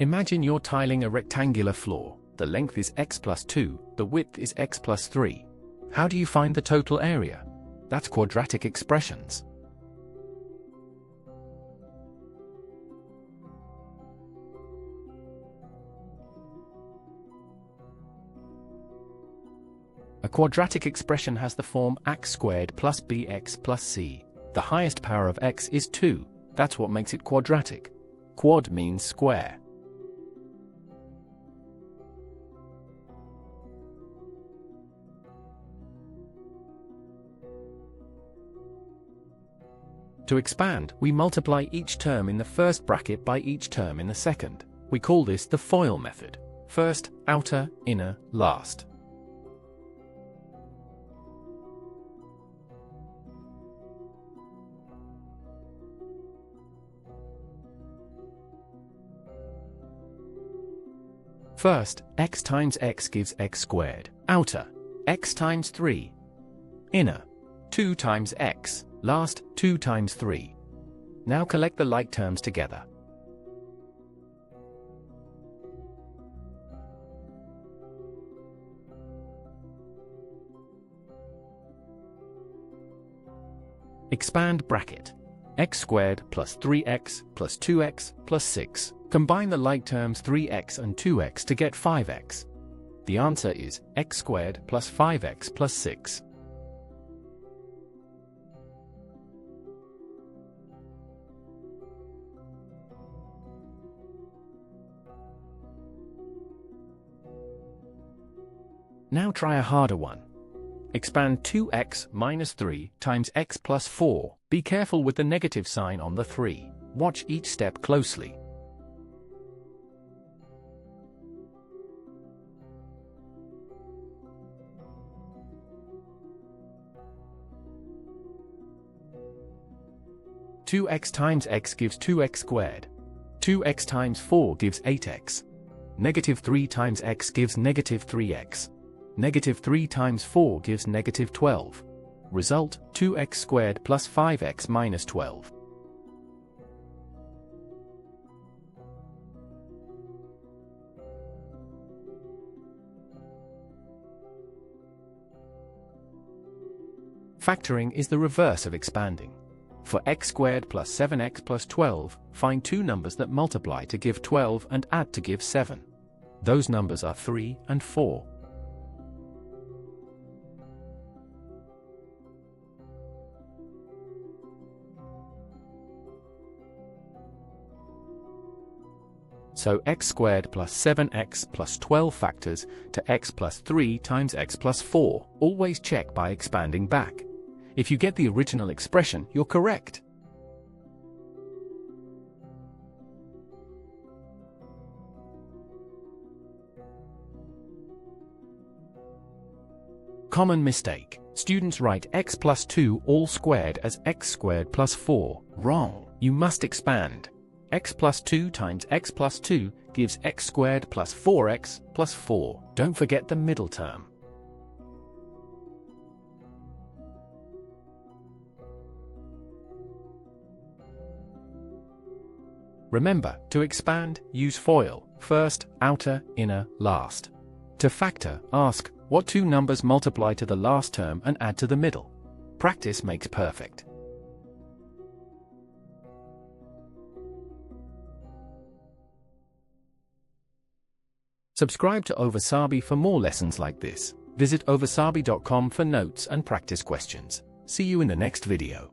Imagine you're tiling a rectangular floor. The length is x plus 2, the width is x plus 3. How do you find the total area? That's quadratic expressions. A quadratic expression has the form x squared plus bx plus c. The highest power of x is 2. That's what makes it quadratic. Quad means square. To expand, we multiply each term in the first bracket by each term in the second. We call this the FOIL method. First, outer, inner, last. First, x times x gives x squared. Outer, x times 3. Inner, 2 times x. Last, 2 times 3. Now collect the like terms together. Expand bracket. X squared plus 3x plus 2x plus 6. Combine the like terms 3x and 2x to get 5x. The answer is x squared plus 5x plus 6. Now try a harder one. Expand 2x minus 3 times x plus 4. Be careful with the negative sign on the 3. Watch each step closely. (2x times x gives 2x squared. 2x times 4 gives 8x. Negative 3 times x gives negative 3x. Negative 3 times 4 gives negative 12. Result, 2x squared plus 5x minus 12. Factoring is the reverse of expanding. For x squared plus 7x plus 12, find two numbers that multiply to give 12 and add to give 7. Those numbers are 3 and 4. So x squared plus 7x plus 12 factors to x plus 3 times x plus 4. Always check by expanding back. If you get the original expression, you're correct. Common mistake. Students write x plus 2 all squared as x squared plus 4. Wrong. You must expand. X plus 2 times x plus 2 gives x squared plus 4x plus 4. Don't forget the middle term. Remember, to expand, use FOIL. First, outer, inner, last. To factor, ask, what two numbers multiply to the last term and add to the middle? Practice makes perfect. Subscribe to Ovasaabi for more lessons like this. Visit ovasaabi.com for notes and practice questions. See you in the next video.